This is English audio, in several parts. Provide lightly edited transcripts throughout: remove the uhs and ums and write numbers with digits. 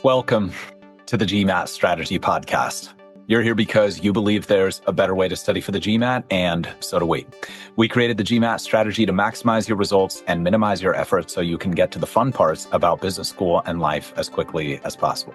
Welcome to the GMAT Strategy Podcast. You're here because you believe there's a better way to study for the GMAT, and so do we. We created the GMAT strategy to maximize your results and minimize your effort so you can get to the fun parts about business school and life as quickly as possible.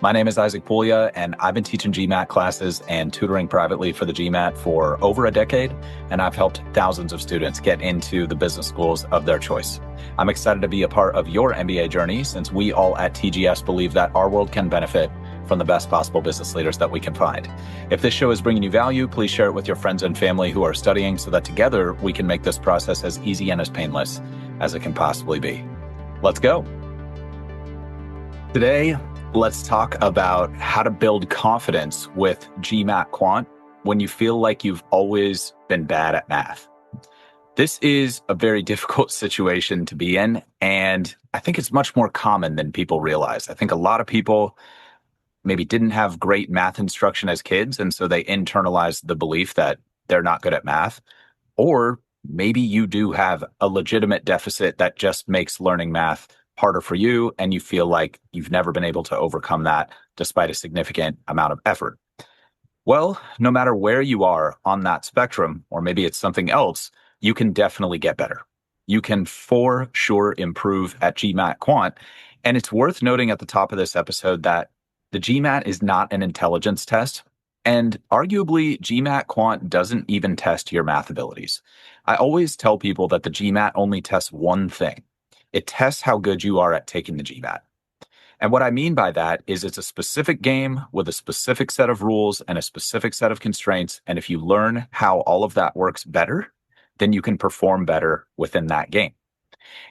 My name is Isaac Puglia, and I've been teaching GMAT classes and tutoring privately for the GMAT for over a decade, and I've helped thousands of students get into the business schools of their choice. I'm excited to be a part of your MBA journey since we all at TGS believe that our world can benefit from the best possible business leaders that we can find. If this show is bringing you value, please share it with your friends and family who are studying so that together we can make this process as easy and as painless as it can possibly be. Let's go. Today, let's talk about how to build confidence with GMAT Quant when you feel like you've always been bad at math. This is a very difficult situation to be in, and I think it's much more common than people realize. I think a lot of people maybe didn't have great math instruction as kids, and so they internalized the belief that they're not good at math. Or maybe you do have a legitimate deficit that just makes learning math harder for you, and you feel like you've never been able to overcome that despite a significant amount of effort. Well, no matter where you are on that spectrum, or maybe it's something else, you can definitely get better. You can for sure improve at GMAT Quant. And it's worth noting at the top of this episode that the GMAT is not an intelligence test, and arguably GMAT Quant doesn't even test your math abilities. I always tell people that the GMAT only tests one thing. It tests how good you are at taking the GMAT. And what I mean by that is it's a specific game with a specific set of rules and a specific set of constraints. And if you learn how all of that works better, then you can perform better within that game.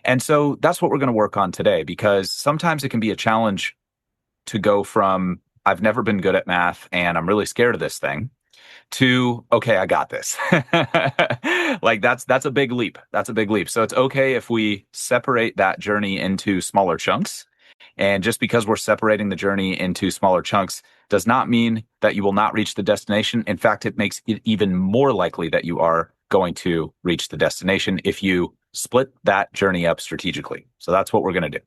And so that's what we're going to work on today, because sometimes it can be a challenge to go from I've never been good at math and I'm really scared of this thing to, okay, I got this. Like that's a big leap. That's a big leap. So it's okay if we separate that journey into smaller chunks. And just because we're separating the journey into smaller chunks does not mean that you will not reach the destination. In fact, it makes it even more likely that you are going to reach the destination if you split that journey up strategically. So that's what we're going to do.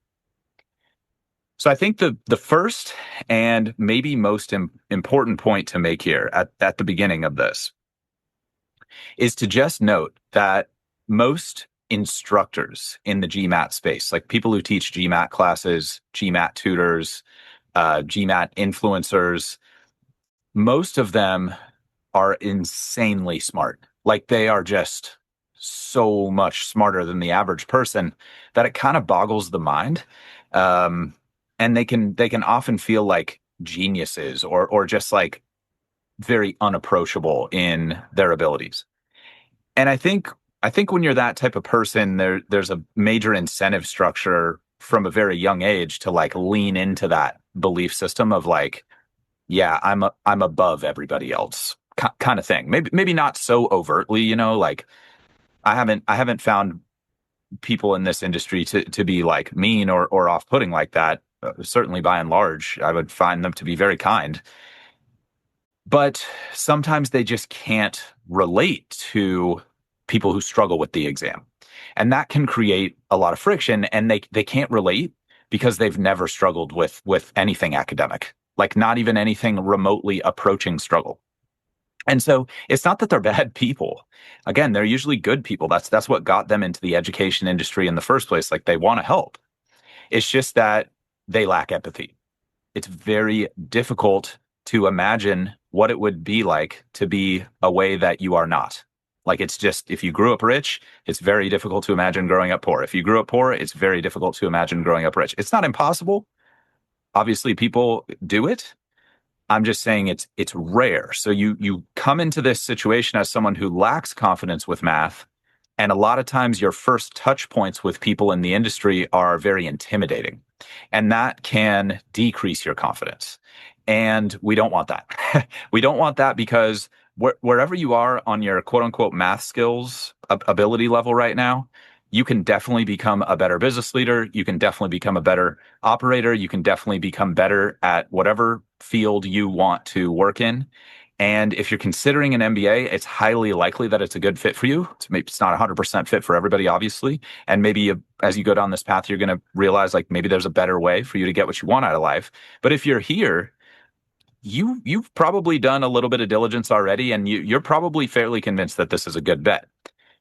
So I think the first and maybe most important point to make here at the beginning of this is to just note that most instructors in the GMAT space, like people who teach GMAT classes, GMAT tutors, GMAT influencers, most of them are insanely smart. Like they are just so much smarter than the average person that it kind of boggles the mind. And they can often feel like geniuses or just like very unapproachable in their abilities. And I think when you're that type of person, there's a major incentive structure from a very young age to like lean into that belief system of like, yeah, I'm above everybody else kind of thing. Maybe not so overtly, like I haven't found people in this industry to be like mean or off-putting like that. Certainly by and large, I would find them to be very kind. But sometimes they just can't relate to people who struggle with the exam. And that can create a lot of friction, and they can't relate because they've never struggled with anything academic, like not even anything remotely approaching struggle. And so it's not that they're bad people. Again, they're usually good people. That's what got them into the education industry in the first place. Like they want to help. It's just that they lack empathy. It's very difficult to imagine what it would be like to be a way that you are not. Like it's just, if you grew up rich, it's very difficult to imagine growing up poor. If you grew up poor, it's very difficult to imagine growing up rich. It's not impossible. Obviously, people do it. I'm just saying it's rare. So you come into this situation as someone who lacks confidence with math, and a lot of times your first touch points with people in the industry are very intimidating. And that can decrease your confidence. And we don't want that. We don't want that because wherever you are on your quote unquote math skills ability level right now, you can definitely become a better business leader. You can definitely become a better operator. You can definitely become better at whatever field you want to work in. And if you're considering an MBA, it's highly likely that it's a good fit for you. Maybe it's not 100% fit for everybody, obviously. And maybe as you go down this path, you're going to realize like maybe there's a better way for you to get what you want out of life. But if you're here, you've probably done a little bit of diligence already, and you're probably fairly convinced that this is a good bet.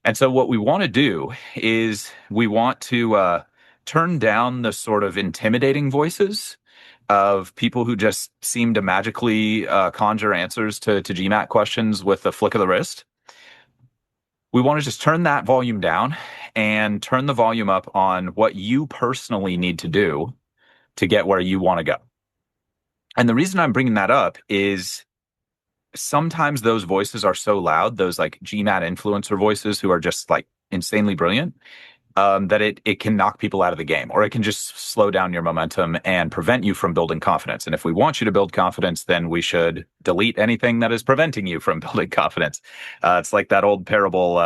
And so what we want to do is we want to turn down the sort of intimidating voices of people who just seem to magically conjure answers to GMAT questions with a flick of the wrist. We want to just turn that volume down and turn the volume up on what you personally need to do to get where you want to go. And the reason I'm bringing that up is sometimes those voices are so loud, those like GMAT influencer voices who are just like insanely brilliant, that it can knock people out of the game, or it can just slow down your momentum and prevent you from building confidence. And if we want you to build confidence, then we should delete anything that is preventing you from building confidence. It's like that old parable.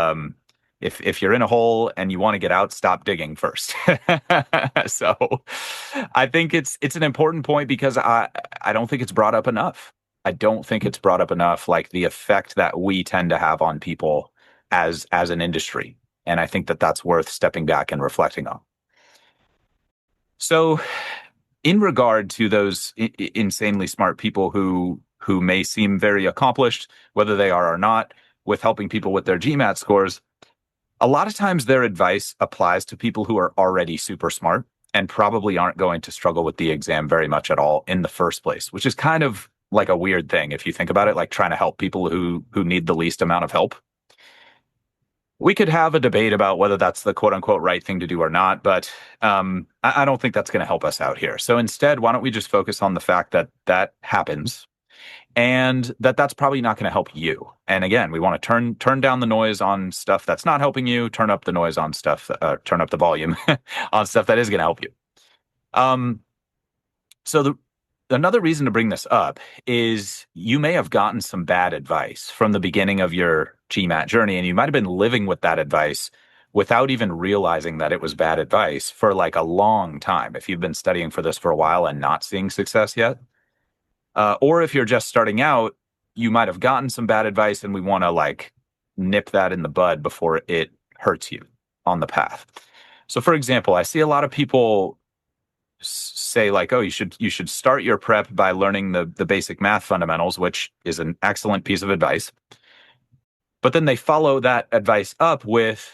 If you're in a hole and you want to get out, stop digging first. So I think it's an important point because I don't think it's brought up enough. I don't think it's brought up enough, like the effect that we tend to have on people as an industry. And I think that that's worth stepping back and reflecting on. So in regard to those insanely smart people who may seem very accomplished, whether they are or not, with helping people with their GMAT scores, a lot of times their advice applies to people who are already super smart and probably aren't going to struggle with the exam very much at all in the first place, which is kind of like a weird thing if you think about it, like trying to help people who need the least amount of help. We could have a debate about whether that's the quote unquote right thing to do or not, but I don't think that's going to help us out here. So instead, why don't we just focus on the fact that that happens and that's probably not going to help you. And again, we want to turn down the noise on stuff that's not helping you, turn up the noise on stuff, turn up the volume on stuff that is going to help you. So another reason to bring this up is you may have gotten some bad advice from the beginning of your GMAT journey, and you might have been living with that advice without even realizing that it was bad advice for like a long time. If you've been studying for this for a while and not seeing success yet, or if you're just starting out, you might have gotten some bad advice, and we want to like nip that in the bud before it hurts you on the path. So for example, I see a lot of people say like, oh, you should start your prep by learning the basic math fundamentals, which is an excellent piece of advice. But then they follow that advice up with,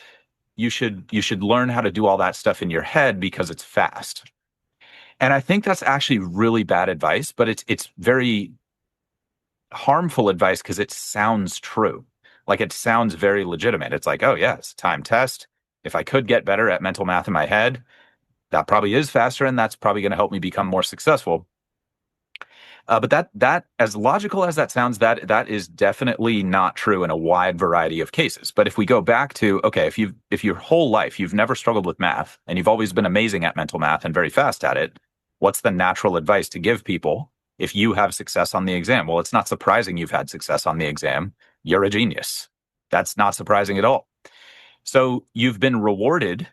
you should learn how to do all that stuff in your head because it's fast. And I think that's actually really bad advice, but it's very harmful advice because it sounds true. Like it sounds very legitimate. It's like, oh yeah, it's a time test. If I could get better at mental math in my head, that probably is faster, and that's probably going to help me become more successful. But that as logical as that sounds, that is definitely not true in a wide variety of cases. But if we go back to, okay, if your whole life you've never struggled with math and you've always been amazing at mental math and very fast at it, what's the natural advice to give people if you have success on the exam? Well, it's not surprising you've had success on the exam. You're a genius. That's not surprising at all. So you've been rewarded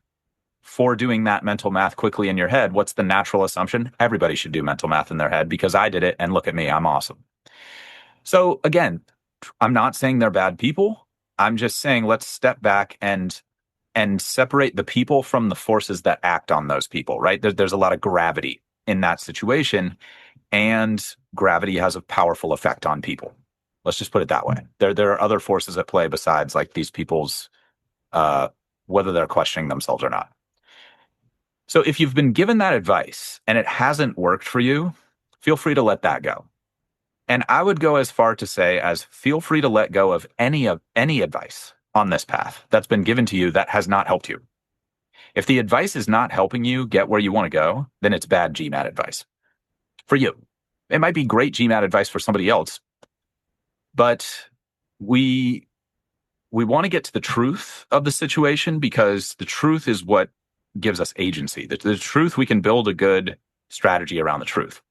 for doing that mental math quickly in your head. What's the natural assumption? Everybody should do mental math in their head because I did it, and look at me, I'm awesome. So again, I'm not saying they're bad people. I'm just saying let's step back and separate the people from the forces that act on those people, right? There's a lot of gravity in that situation, and gravity has a powerful effect on people. Let's just put it that way. There are other forces at play besides like these people's, whether they're questioning themselves or not. So if you've been given that advice and it hasn't worked for you, feel free to let that go. And I would go as far to say as feel free to let go of any advice on this path that's been given to you that has not helped you. If the advice is not helping you get where you want to go, then it's bad GMAT advice for you. It might be great GMAT advice for somebody else, but we want to get to the truth of the situation because the truth is what gives us agency. The truth, we can build a good strategy around the truth.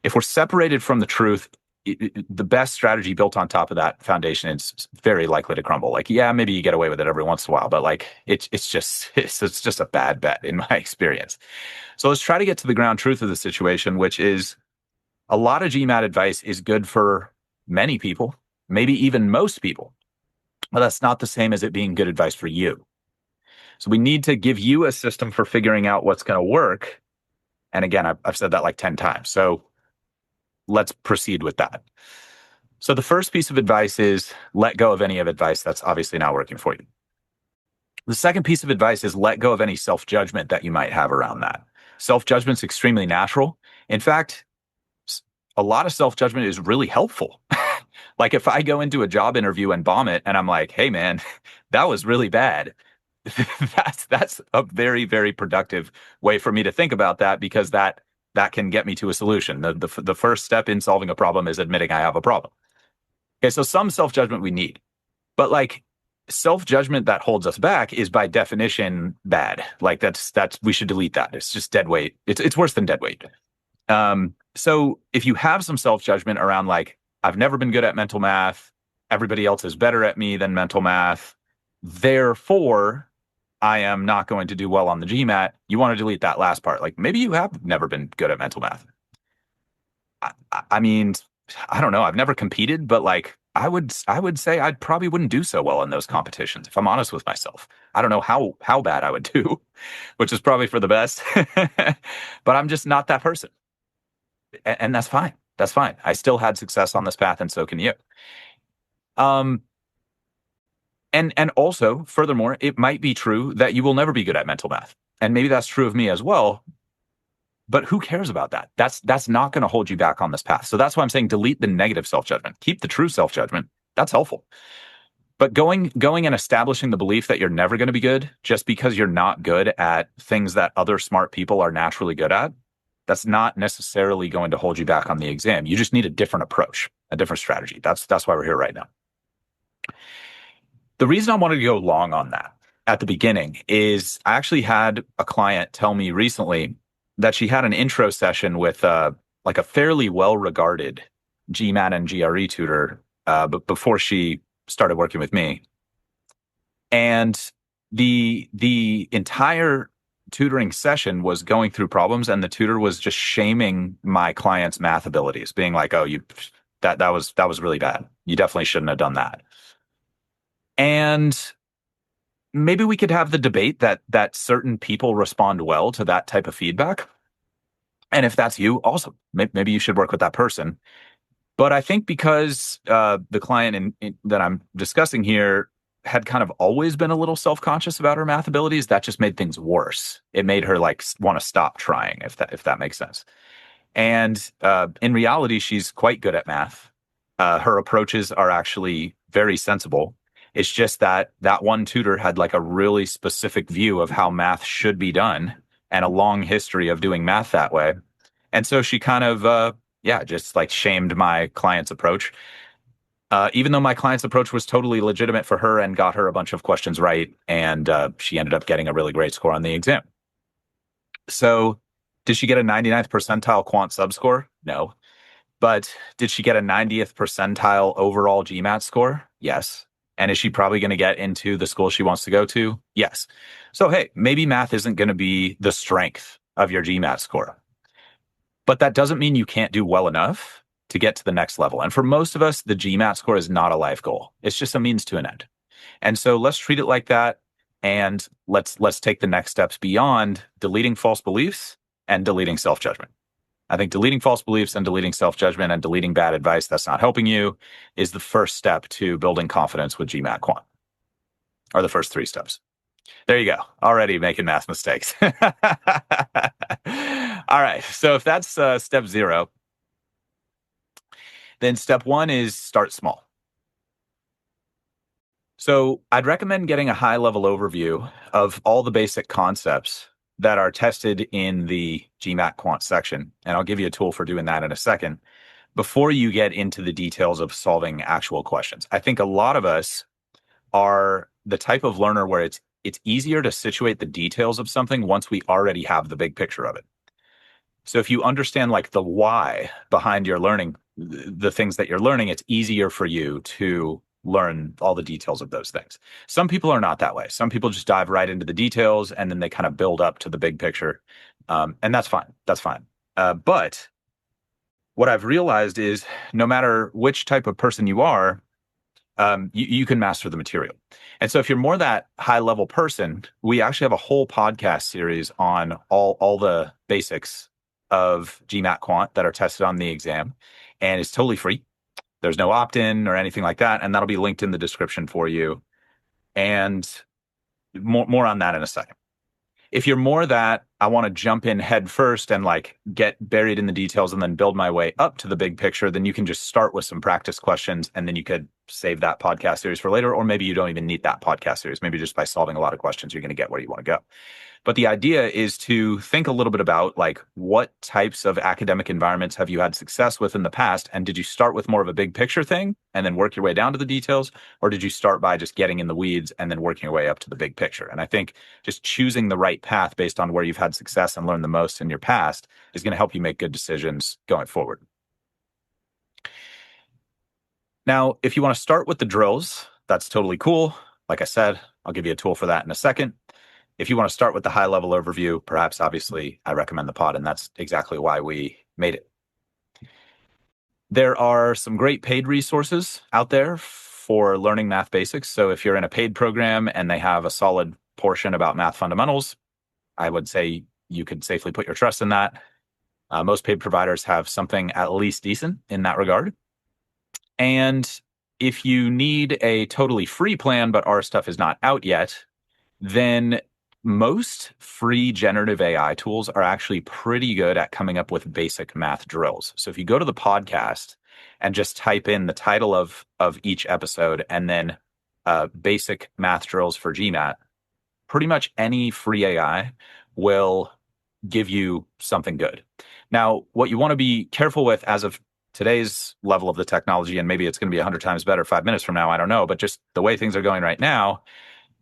If we're separated from the truth, the best strategy built on top of that foundation is very likely to crumble. Like, yeah, maybe you get away with it every once in a while, but like it's just a bad bet in my experience. So let's try to get to the ground truth of the situation, which is a lot of GMAT advice is good for many people, maybe even most people. But that's not the same as it being good advice for you. So we need to give you a system for figuring out what's going to work. And again, I've said that like 10 times. So let's proceed with that. So the first piece of advice is let go of any of advice that's obviously not working for you. The second piece of advice is let go of any self-judgment that you might have around that. Self-judgment is extremely natural. In fact, a lot of self-judgment is really helpful. Like if I go into a job interview and bomb it and I'm like, hey man, that was really bad. That's a very, very productive way for me to think about that, because that can get me to a solution. The first step in solving a problem is admitting I have a problem. Okay, so some self-judgment we need, but like self-judgment that holds us back is by definition bad. Like that's we should delete that. It's just dead weight. It's worse than dead weight. So if you have some self-judgment around like, I've never been good at mental math, everybody else is better at me than mental math, therefore I am not going to do well on the GMAT, you want to delete that last part. Like maybe you have never been good at mental math. I mean, I don't know. I've never competed, but like I would say I probably wouldn't do so well in those competitions if I'm honest with myself. I don't know how bad I would do, which is probably for the best. But I'm just not that person. And that's fine. That's fine. I still had success on this path, and so can you. And also, furthermore, it might be true that you will never be good at mental math. And maybe that's true of me as well. But who cares about that? That's not going to hold you back on this path. So that's why I'm saying delete the negative self-judgment. Keep the true self-judgment. That's helpful. But going and establishing the belief that you're never going to be good just because you're not good at things that other smart people are naturally good at, that's not necessarily going to hold you back on the exam. You just need a different approach, a different strategy. That's why we're here right now. The reason I wanted to go long on that at the beginning is I actually had a client tell me recently that she had an intro session with like a fairly well-regarded GMAT and GRE tutor, but before she started working with me. And the entire tutoring session was going through problems, and the tutor was just shaming my client's math abilities, being like, "Oh, that was really bad. You definitely shouldn't have done that." And maybe we could have the debate that certain people respond well to that type of feedback. And if that's you, awesome. Maybe you should work with that person. But I think because the client that I'm discussing here had kind of always been a little self-conscious about her math abilities, that just made things worse. It made her like want to stop trying, if that makes sense. And in reality, she's quite good at math. Her approaches are actually very sensible. It's just that one tutor had like a really specific view of how math should be done and a long history of doing math that way. And so she kind of, just like shamed my client's approach. Even though my client's approach was totally legitimate for her and got her a bunch of questions right. And she ended up getting a really great score on the exam. So did she get a 99th percentile quant subscore? No. But did she get a 90th percentile overall GMAT score? Yes. And is she probably going to get into the school she wants to go to? Yes. So, hey, maybe math isn't going to be the strength of your GMAT score. But that doesn't mean you can't do well enough to get to the next level. And for most of us, the GMAT score is not a life goal. It's just a means to an end. And so let's treat it like that. And let's take the next steps beyond deleting false beliefs and deleting self-judgment. I think deleting false beliefs and deleting self-judgment and deleting bad advice that's not helping you is the first step to building confidence with GMAT Quant, or the first 3 steps. There you go. Already making math mistakes. All right. So if that's step 0, then step 1 is start small. So I'd recommend getting a high-level overview of all the basic concepts that are tested in the GMAT Quant section. And I'll give you a tool for doing that in a second before you get into the details of solving actual questions. I think a lot of us are the type of learner where it's easier to situate the details of something once we already have the big picture of it. So if you understand like the why behind your learning, the things that you're learning, it's easier for you to learn all the details of those things. Some people are not that way. Some people just dive right into the details and then they kind of build up to the big picture. And that's fine. That's fine. But what I've realized is no matter which type of person you are, you can master the material. And so if you're more that high level person, we actually have a whole podcast series on all the basics of GMAT Quant that are tested on the exam. And it's totally free. There's no opt-in or anything like that. And that'll be linked in the description for you. And more on that in a second. If you're more that I want to jump in head first and like get buried in the details and then build my way up to the big picture, then you can just start with some practice questions and then you could save that podcast series for later. Or maybe you don't even need that podcast series. Maybe just by solving a lot of questions, you're going to get where you want to go. But the idea is to think a little bit about like what types of academic environments have you had success with in the past? And did you start with more of a big picture thing and then work your way down to the details? Or did you start by just getting in the weeds and then working your way up to the big picture? And I think just choosing the right path based on where you've had success and learned the most in your past is going to help you make good decisions going forward. Now, if you want to start with the drills, that's totally cool. Like I said, I'll give you a tool for that in a second. If you want to start with the high level overview, perhaps obviously I recommend the pod, and that's exactly why we made it. There are some great paid resources out there for learning math basics. So if you're in a paid program and they have a solid portion about math fundamentals, I would say you could safely put your trust in that. Most paid providers have something at least decent in that regard. And if you need a totally free plan, but our stuff is not out yet, then most free generative AI tools are actually pretty good at coming up with basic math drills. So if you go to the podcast and just type in the title of each episode and then basic math drills for GMAT, pretty much any free AI will give you something good. Now, what you want to be careful with as of today's level of the technology, and maybe it's going to be 100 times better 5 minutes from now, I don't know, but just the way things are going right now,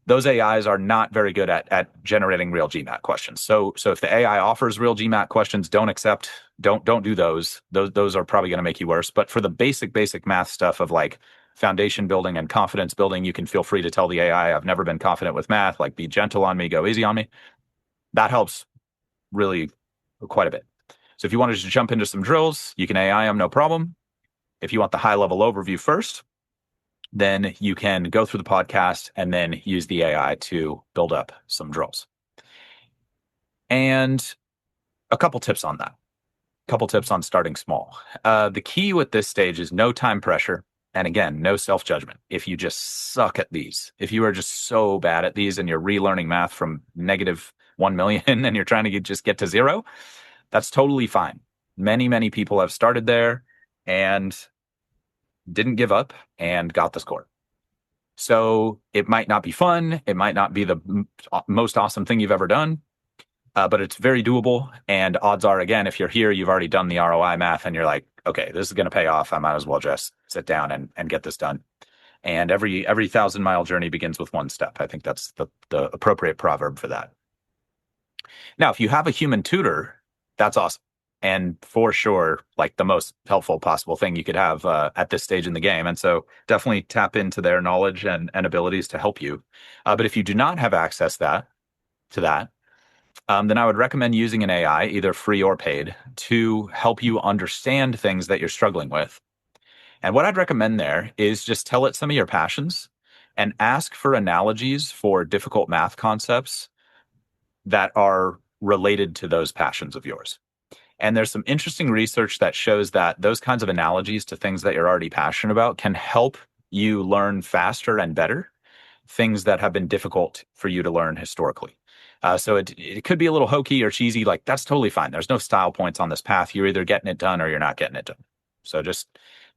those AIs are not very good at generating real GMAT questions. So if the AI offers real GMAT questions, don't do those. Those are probably going to make you worse. But for the basic math stuff of like foundation building and confidence building, you can feel free to tell the AI, I've never been confident with math, like be gentle on me, go easy on me. That helps really quite a bit. So if you want to just jump into some drills, you can AI them, no problem. If you want the high level overview first, then you can go through the podcast and then use the AI to build up some drills. And a couple tips on that. A couple tips on starting small. The key with this stage is no time pressure. And again, no self-judgment. If you just suck at these, if you are just so bad at these and you're relearning math from -1 million and you're trying to just get to 0, that's totally fine. Many people have started there and didn't give up and got the score. So it might not be fun. It might not be the most awesome thing you've ever done, but it's very doable. And odds are, again, if you're here, you've already done the ROI math and you're like, okay, this is going to pay off. I might as well just sit down and get this done. And every 1,000-mile journey begins with one step. I think that's the appropriate proverb for that. Now, if you have a human tutor, that's awesome. And for sure, like the most helpful possible thing you could have at this stage in the game. And so definitely tap into their knowledge and abilities to help you. But if you do not have access to that, then I would recommend using an AI, either free or paid, to help you understand things that you're struggling with. And what I'd recommend there is just tell it some of your passions and ask for analogies for difficult math concepts that are related to those passions of yours. And there's some interesting research that shows that those kinds of analogies to things that you're already passionate about can help you learn faster and better things that have been difficult for you to learn historically. So it could be a little hokey or cheesy. Like, that's totally fine. There's no style points on this path. You're either getting it done or you're not getting it done. So just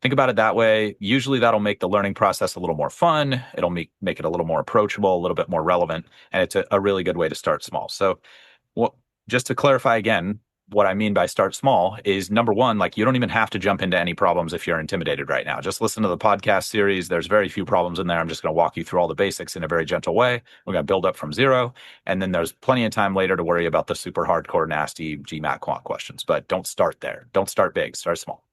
think about it that way. Usually that'll make the learning process a little more fun. It'll make it a little more approachable, a little bit more relevant. And it's a really good way to start small. So just to clarify again, what I mean by start small is, number one, like, you don't even have to jump into any problems if you're intimidated right now. Just listen to the podcast series. There's very few problems in there. I'm just going to walk you through all the basics in a very gentle way. We're going to build up from 0. And then there's plenty of time later to worry about the super hardcore, nasty GMAT quant questions. But don't start there. Don't start big. Start small.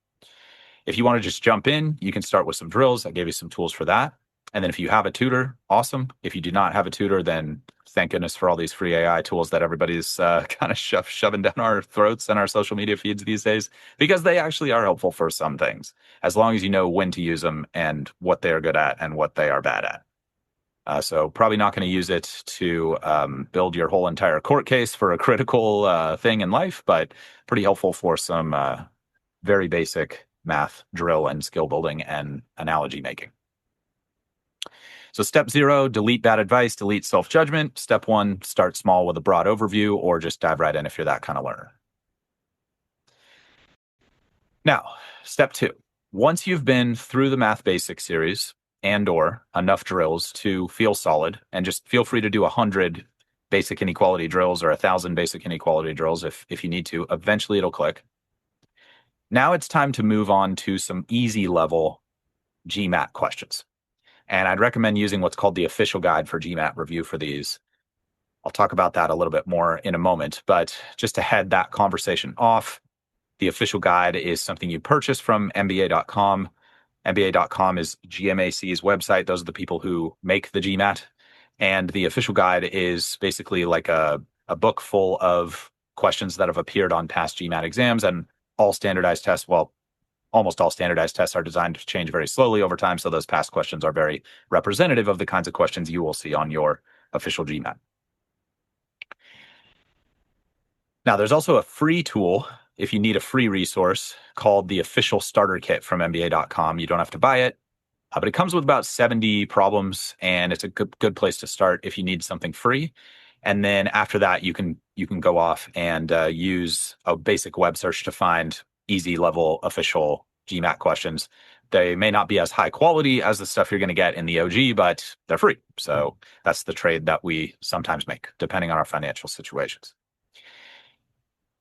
If you want to just jump in, you can start with some drills. I gave you some tools for that. And then if you have a tutor, awesome. If you do not have a tutor, then thank goodness for all these free AI tools that everybody's kind of shoving down our throats and our social media feeds these days, because they actually are helpful for some things, as long as you know when to use them and what they're good at and what they are bad at. So probably not going to use it to build your whole entire court case for a critical thing in life, but pretty helpful for some very basic math drill and skill building and analogy making. So step 0, delete bad advice, delete self-judgment. Step 1, start small with a broad overview, or just dive right in if you're that kind of learner. Now, step 2, once you've been through the Math Basics series and or enough drills to feel solid, and just feel free to do 100 basic inequality drills or 1,000 basic inequality drills if you need to, eventually it'll click. Now it's time to move on to some easy level GMAT questions. And I'd recommend using what's called the official guide for GMAT review for these. I'll talk about that a little bit more in a moment, but just to head that conversation off, the official guide is something you purchase from MBA.com. MBA.com is GMAC's website. Those are the people who make the GMAT. And the official guide is basically like a book full of questions that have appeared on past GMAT exams, and all standardized tests. Well, almost all standardized tests are designed to change very slowly over time. So those past questions are very representative of the kinds of questions you will see on your official GMAT. Now, there's also a free tool if you need a free resource called the Official Starter Kit from MBA.com. You don't have to buy it, but it comes with about 70 problems, and it's a good place to start if you need something free. And then after that, you can go off and use a basic web search to find easy level official GMAT questions. They may not be as high quality as the stuff you're going to get in the OG, but they're free. So that's the trade that we sometimes make, depending on our financial situations.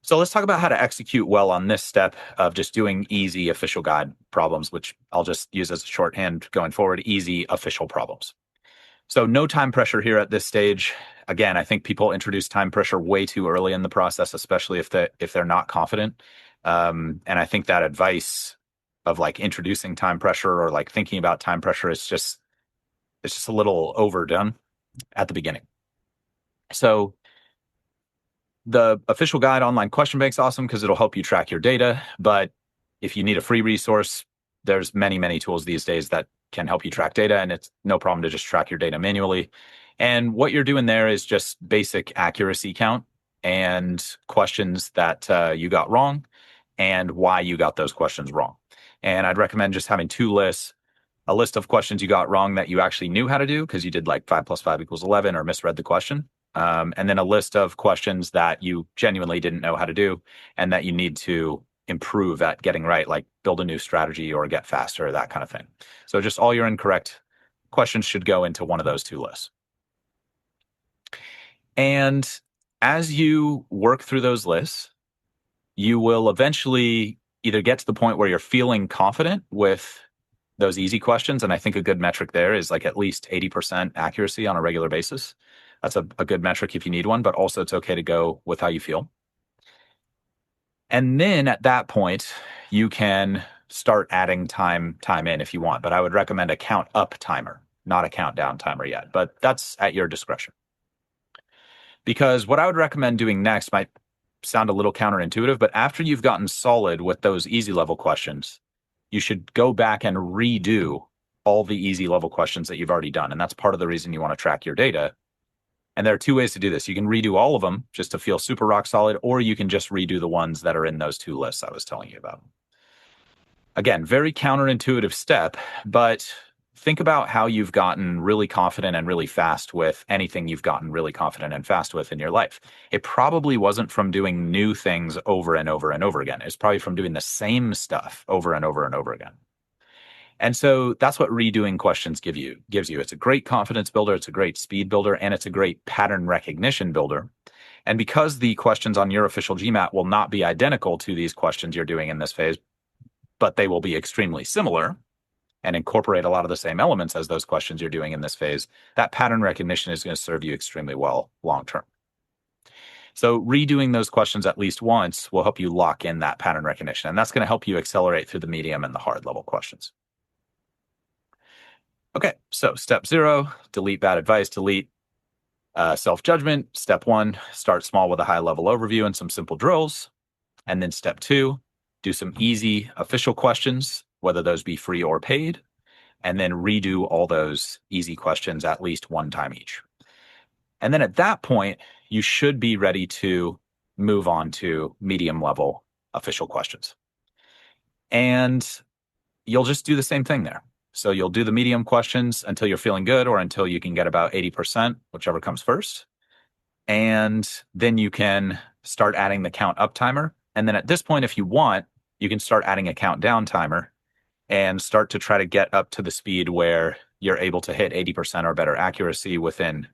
So let's talk about how to execute well on this step of just doing easy official guide problems, which I'll just use as a shorthand going forward, easy official problems. So no time pressure here at this stage. Again, I think people introduce time pressure way too early in the process, especially if they're not confident. And I think that advice of like introducing time pressure or like thinking about time pressure is just a little overdone at the beginning. So the official guide online question bank's awesome because it'll help you track your data. But if you need a free resource, there's many, many tools these days that can help you track data, and it's no problem to just track your data manually. And what you're doing there is just basic accuracy count and questions that you got wrong and why you got those questions wrong. And I'd recommend just having 2 lists, a list of questions you got wrong that you actually knew how to do because you did like 5 + 5 = 11 or misread the question. And then a list of questions that you genuinely didn't know how to do and that you need to improve at getting right, like build a new strategy or get faster, that kind of thing. So just all your incorrect questions should go into one of those 2 lists. And as you work through those lists, you will eventually either get to the point where you're feeling confident with those easy questions. And I think a good metric there is like at least 80% accuracy on a regular basis. That's a good metric if you need one, but also it's okay to go with how you feel. And then at that point, you can start adding time in if you want. But I would recommend a count up timer, not a countdown timer yet. But that's at your discretion. Because what I would recommend doing next might sound a little counterintuitive, but after you've gotten solid with those easy level questions, you should go back and redo all the easy level questions that you've already done. And that's part of the reason you want to track your data. And there are 2 ways to do this. You can redo all of them just to feel super rock solid, or you can just redo the ones that are in those 2 lists I was telling you about. Again, very counterintuitive step, but think about how you've gotten really confident and really fast with anything you've gotten really confident and fast with in your life. It probably wasn't from doing new things over and over and over again. It's probably from doing the same stuff over and over and over again. And so that's what redoing questions gives you. It's a great confidence builder, it's a great speed builder, and it's a great pattern recognition builder. And because the questions on your official GMAT will not be identical to these questions you're doing in this phase, but they will be extremely similar and incorporate a lot of the same elements as those questions you're doing in this phase, that pattern recognition is going to serve you extremely well long term. So redoing those questions at least once will help you lock in that pattern recognition, and that's going to help you accelerate through the medium and the hard level questions. Okay, so step 0, delete bad advice, delete self-judgment. Step 1, start small with a high-level overview and some simple drills. And then step 2, do some easy official questions, whether those be free or paid, and then redo all those easy questions at least one time each. And then at that point, you should be ready to move on to medium level official questions. And you'll just do the same thing there. So you'll do the medium questions until you're feeling good or until you can get about 80%, whichever comes first. And then you can start adding the count up timer. And then at this point, if you want, you can start adding a countdown timer and start to try to get up to the speed where you're able to hit 80% or better accuracy within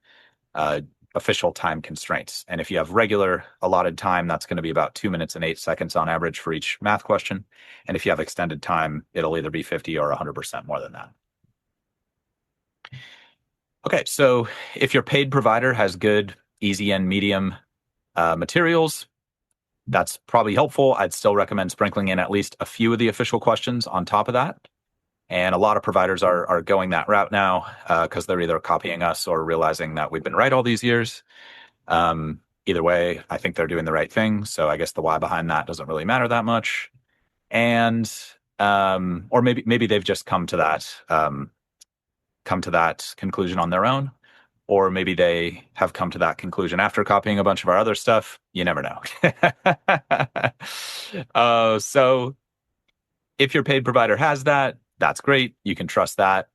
official time constraints. And if you have regular allotted time, that's going to be about 2 minutes and 8 seconds on average for each math question. And if you have extended time, it'll either be 50 or 100% more than that. Okay, so if your paid provider has good, easy, and medium materials, that's probably helpful. I'd still recommend sprinkling in at least a few of the official questions on top of that. And a lot of providers are going that route now because they're either copying us or realizing that we've been right all these years. Either way, I think they're doing the right thing. So I guess the why behind that doesn't really matter that much. And or maybe they've just come to that conclusion on their own, or maybe they have come to that conclusion after copying a bunch of our other stuff. You never know. So if your paid provider has that, that's great. You can trust that.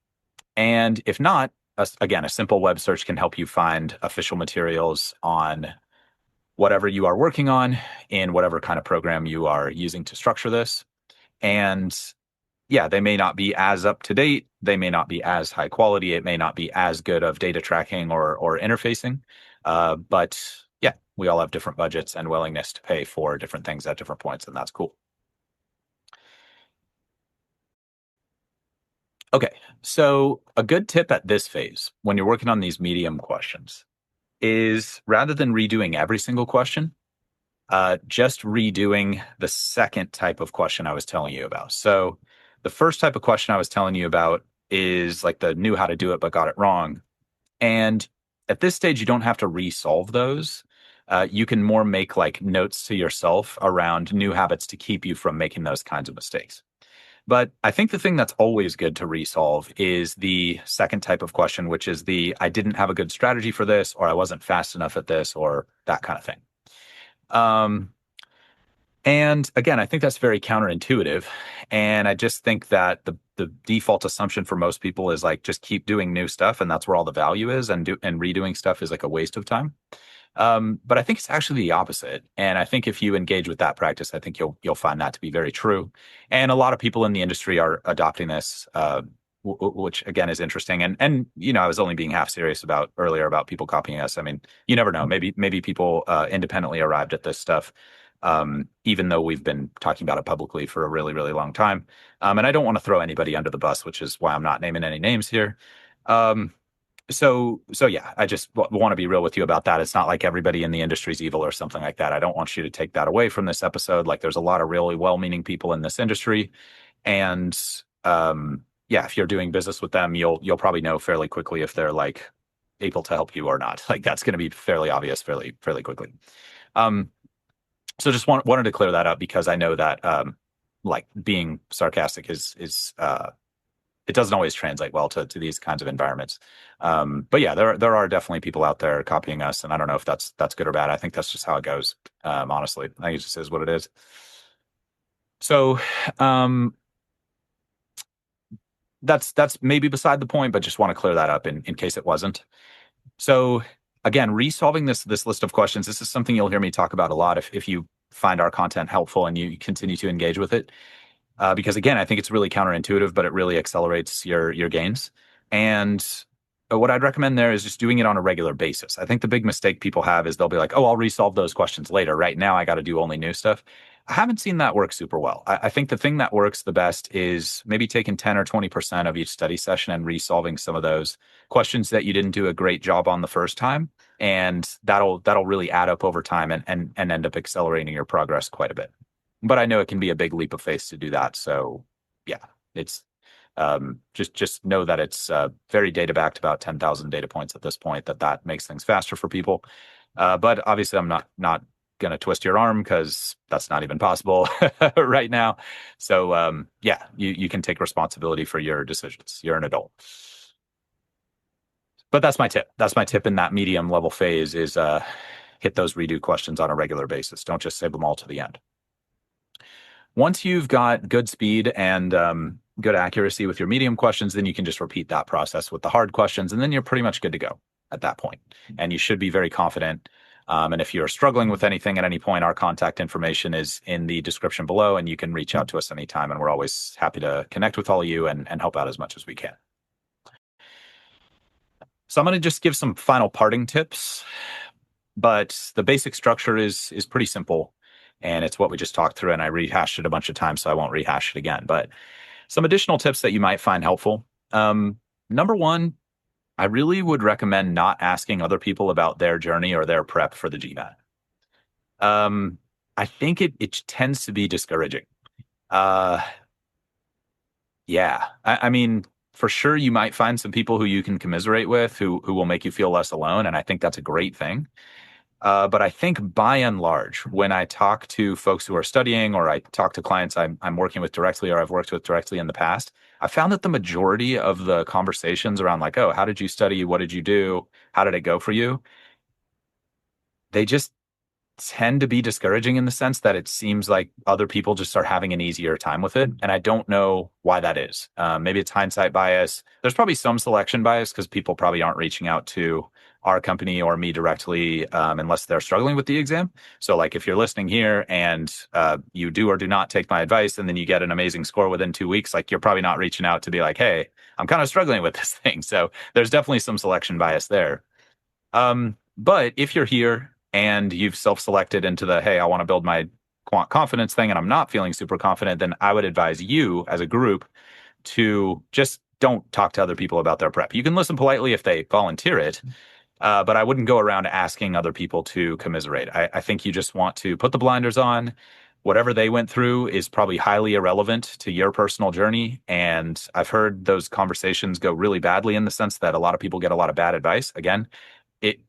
And if not, again, a simple web search can help you find official materials on whatever you are working on in whatever kind of program you are using to structure this. And yeah, they may not be as up to date. They may not be as high quality. It may not be as good of data tracking or interfacing. But yeah, we all have different budgets and willingness to pay for different things at different points, and that's cool. Okay, so a good tip at this phase when you're working on these medium questions is rather than redoing every single question, just redoing the second type of question I was telling you about. So the first type of question I was telling you about is like the knew how to do it but got it wrong. And at this stage, you don't have to resolve those. You can more make like notes to yourself around new habits to keep you from making those kinds of mistakes. But I think the thing that's always good to resolve is the second type of question, which is the I didn't have a good strategy for this, or I wasn't fast enough at this, or that kind of thing. And again, I think that's very counterintuitive. And I just think that the default assumption for most people is like just keep doing new stuff, and that's where all the value is, and redoing stuff is like a waste of time. But I think it's actually the opposite. And I think if you engage with that practice, I think you'll find that to be very true. And a lot of people in the industry are adopting this, which again is interesting. And I was only being half serious about earlier about people copying us. I mean, you never know. Maybe people independently arrived at this stuff, even though we've been talking about it publicly for a really, really long time. And I don't want to throw anybody under the bus, which is why I'm not naming any names here. So yeah, I just want to be real with you about that. It's not like everybody in the industry is evil or something like that. I don't want you to take that away from this episode. Like there's a lot of really well-meaning people in this industry. And yeah, if you're doing business with them, you'll probably know fairly quickly if they're like able to help you or not. Like that's going to be fairly obvious fairly quickly. So just wanted to clear that up because I know that like being sarcastic is it doesn't always translate well to these kinds of environments. But yeah, there are definitely people out there copying us, and I don't know if that's good or bad. I think that's just how it goes. Honestly, I think it just is what it is. So that's maybe beside the point, but just want to clear that up in case it wasn't. So again, resolving this list of questions. This is something you'll hear me talk about a lot if you find our content helpful and you continue to engage with it. Because again, I think it's really counterintuitive, but it really accelerates your gains. And what I'd recommend there is just doing it on a regular basis. I think the big mistake people have is they'll be like, oh, I'll resolve those questions later. Right now, I got to do only new stuff. I haven't seen that work super well. I think the thing that works the best is maybe taking 10 or 20% of each study session and resolving some of those questions that you didn't do a great job on the first time. And that'll really add up over time and end up accelerating your progress quite a bit. But I know it can be a big leap of faith to do that. So yeah, it's Just know that it's very data backed, about 10,000 data points at this point. That makes things faster for people. But obviously, I'm not going to twist your arm because that's not even possible right now. So yeah, you can take responsibility for your decisions. You're an adult. But that's my tip. That's my tip in that medium level phase is hit those redo questions on a regular basis. Don't just save them all to the end. Once you've got good speed and good accuracy with your medium questions, then you can just repeat that process with the hard questions, and then you're pretty much good to go at that point. And you should be very confident. And if you're struggling with anything at any point, our contact information is in the description below, and you can reach out to us anytime. And we're always happy to connect with all of you and help out as much as we can. So I'm going to just give some final parting tips, but the basic structure is pretty simple, and it's what we just talked through. And I rehashed it a bunch of times, so I won't rehash it again. But some additional tips that you might find helpful. Number one, I really would recommend not asking other people about their journey or their prep for the GMAT. I think it tends to be discouraging. Yeah, I mean, for sure, you might find some people who you can commiserate with, who will make you feel less alone, and I think that's a great thing. But I think by and large, when I talk to folks who are studying, or I talk to clients I'm working with directly, or I've worked with directly in the past, I found that the majority of the conversations around like, oh, how did you study? What did you do? How did it go for you? They just tend to be discouraging in the sense that it seems like other people just are having an easier time with it. And I don't know why that is. Maybe it's hindsight bias. There's probably some selection bias because people probably aren't reaching out to our company or me directly unless they're struggling with the exam. So like if you're listening here and you do or do not take my advice and then you get an amazing score within 2 weeks, like you're probably not reaching out to be like, hey, I'm kind of struggling with this thing. So there's definitely some selection bias there. But if you're here and you've self-selected into the, hey, I want to build my quant confidence thing and I'm not feeling super confident, then I would advise you as a group to just don't talk to other people about their prep. You can listen politely if they volunteer it, but I wouldn't go around asking other people to commiserate. I think you just want to put the blinders on. Whatever they went through is probably highly irrelevant to your personal journey. And I've heard those conversations go really badly in the sense that a lot of people get a lot of bad advice. Again,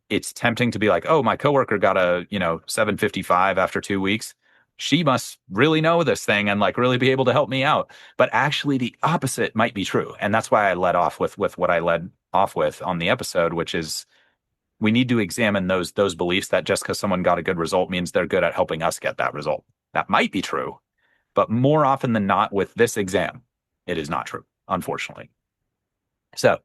it's tempting to be like, oh, my coworker got a 755 after 2 weeks. She must really know this thing and like really be able to help me out. But actually, the opposite might be true, and that's why I led off with what I led off with on the episode, which is we need to examine those beliefs that just because someone got a good result means they're good at helping us get that result. That might be true, but more often than not, with this exam, it is not true, unfortunately. So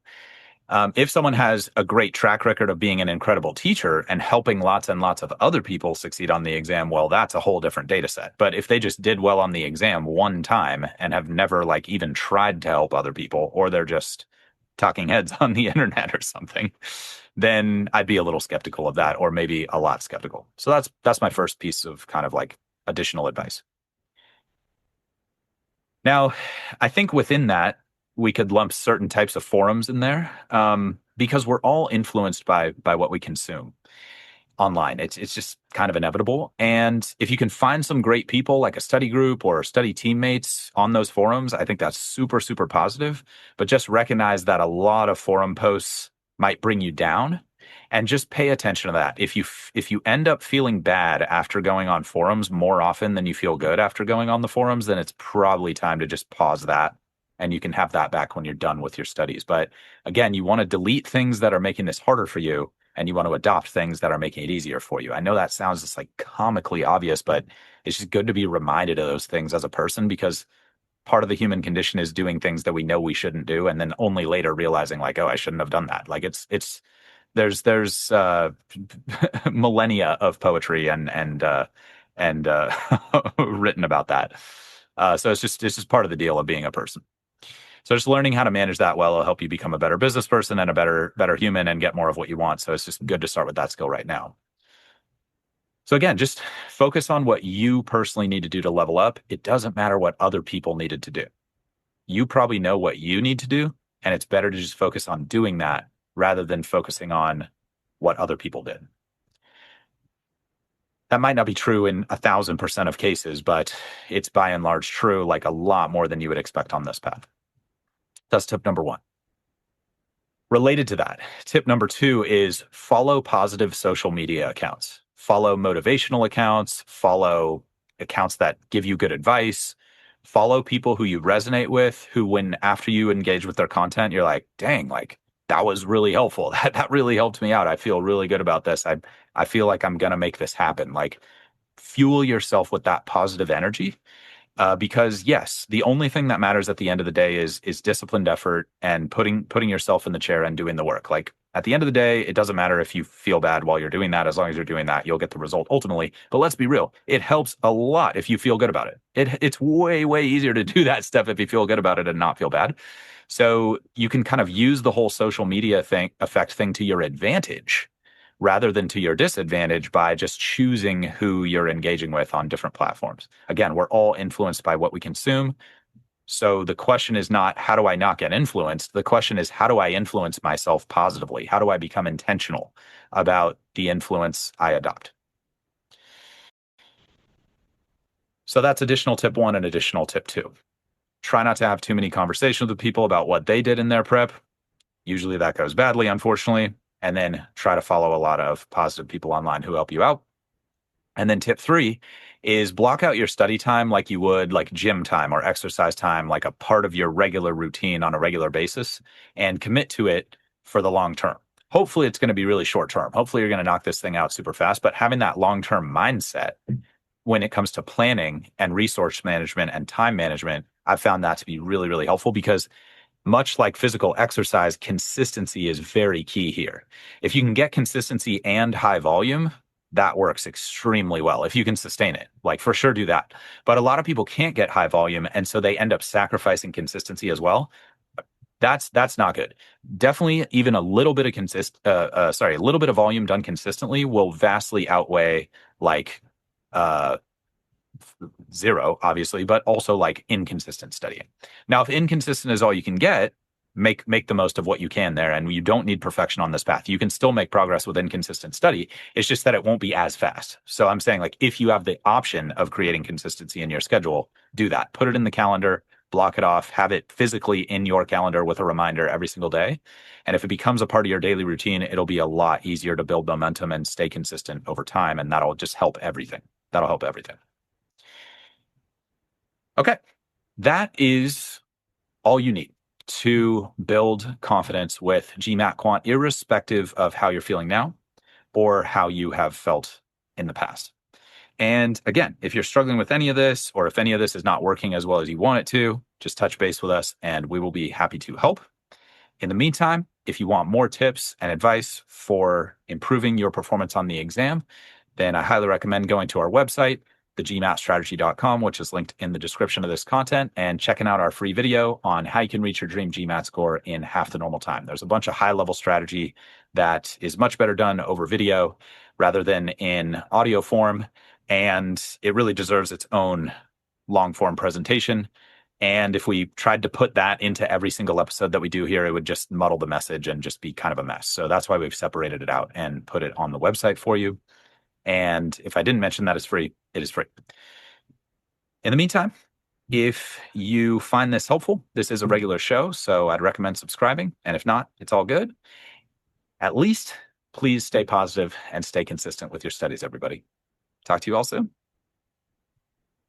if someone has a great track record of being an incredible teacher and helping lots and lots of other people succeed on the exam, well, that's a whole different data set. But if they just did well on the exam one time and have never like even tried to help other people, or they're just talking heads on the internet or something, then I'd be a little skeptical of that, or maybe a lot skeptical. So that's my first piece of kind of like additional advice. Now, I think within that, we could lump certain types of forums in there because we're all influenced by what we consume online. It's just kind of inevitable. And if you can find some great people like a study group or study teammates on those forums, I think that's super, super positive. But just recognize that a lot of forum posts might bring you down, and just pay attention to that. If you end up feeling bad after going on forums more often than you feel good after going on the forums, then it's probably time to just pause that, and you can have that back when you're done with your studies. But again, you want to delete things that are making this harder for you, and you want to adopt things that are making it easier for you. I know that sounds just like comically obvious, but it's just good to be reminded of those things as a person, because part of the human condition is doing things that we know we shouldn't do, and then only later realizing like, oh, I shouldn't have done that. Like it's there's millennia of poetry and written about that. So it's just part of the deal of being a person. So just learning how to manage that well will help you become a better business person and a better human and get more of what you want. So it's just good to start with that skill right now. So again, just focus on what you personally need to do to level up. It doesn't matter what other people needed to do. You probably know what you need to do, and it's better to just focus on doing that rather than focusing on what other people did. That might not be true in 1,000% of cases, but it's by and large true, like a lot more than you would expect on this path. That's tip number one. Related to that, tip number two is follow positive social media accounts. Follow motivational accounts, follow accounts that give you good advice, follow people who you resonate with, who, when after you engage with their content, you're like, dang, like that was really helpful. That really helped me out. I feel really good about this. I feel like I'm gonna make this happen. Like fuel yourself with that positive energy, because yes, the only thing that matters at the end of the day is disciplined effort and putting yourself in the chair and doing the work. Like at the end of the day, it doesn't matter if you feel bad while you're doing that. As long as you're doing that, you'll get the result ultimately. But let's be real, it helps a lot if you feel good about it. It's way easier to do that stuff if you feel good about it and not feel bad. So you can kind of use the whole social media thing to your advantage rather than to your disadvantage by just choosing who you're engaging with on different platforms. Again, we're all influenced by what we consume. So the question is not, how do I not get influenced? The question is, how do I influence myself positively? How do I become intentional about the influence I adopt? So that's additional tip one and additional tip two. Try not to have too many conversations with people about what they did in their prep. Usually that goes badly, unfortunately. And then try to follow a lot of positive people online who help you out. And then tip three is block out your study time like you would like gym time or exercise time, like a part of your regular routine on a regular basis, and commit to it for the long term. Hopefully, it's going to be really short term. Hopefully, you're going to knock this thing out super fast. But having that long term mindset when it comes to planning and resource management and time management, I've found that to be really helpful because much like physical exercise, consistency is very key here. If you can get consistency and high volume, that works extremely well. If you can sustain it, like for sure do that. But a lot of people can't get high volume, and so they end up sacrificing consistency as well. That's not good. Definitely, even a little bit of a little bit of volume done consistently will vastly outweigh like uh, zero, obviously, but also like inconsistent studying. Now, if inconsistent is all you can get, make the most of what you can there, and you don't need perfection on this path. You can still make progress with inconsistent study. It's just that it won't be as fast. So I'm saying, like, if you have the option of creating consistency in your schedule, do that. Put it in the calendar, block it off, have it physically in your calendar with a reminder every single day. And if it becomes a part of your daily routine, it'll be a lot easier to build momentum and stay consistent over time, and that'll just help everything. That'll help everything. Okay. That is all you need to build confidence with GMAT Quant, irrespective of how you're feeling now or how you have felt in the past. And again, if you're struggling with any of this, or if any of this is not working as well as you want it to, just touch base with us and we will be happy to help. In the meantime, if you want more tips and advice for improving your performance on the exam, then I highly recommend going to our website, thegmatstrategy.com, which is linked in the description of this content, and checking out our free video on how you can reach your dream GMAT score in half the normal time. There's a bunch of high-level strategy that is much better done over video rather than in audio form, and it really deserves its own long-form presentation. And if we tried to put that into every single episode that we do here, it would just muddle the message and just be kind of a mess. So that's why we've separated it out and put it on the website for you. And if I didn't mention that it's free, it is free. In the meantime, if you find this helpful, this is a regular show, so I'd recommend subscribing. And if not, it's all good. At least, please stay positive and stay consistent with your studies, everybody. Talk to you all soon.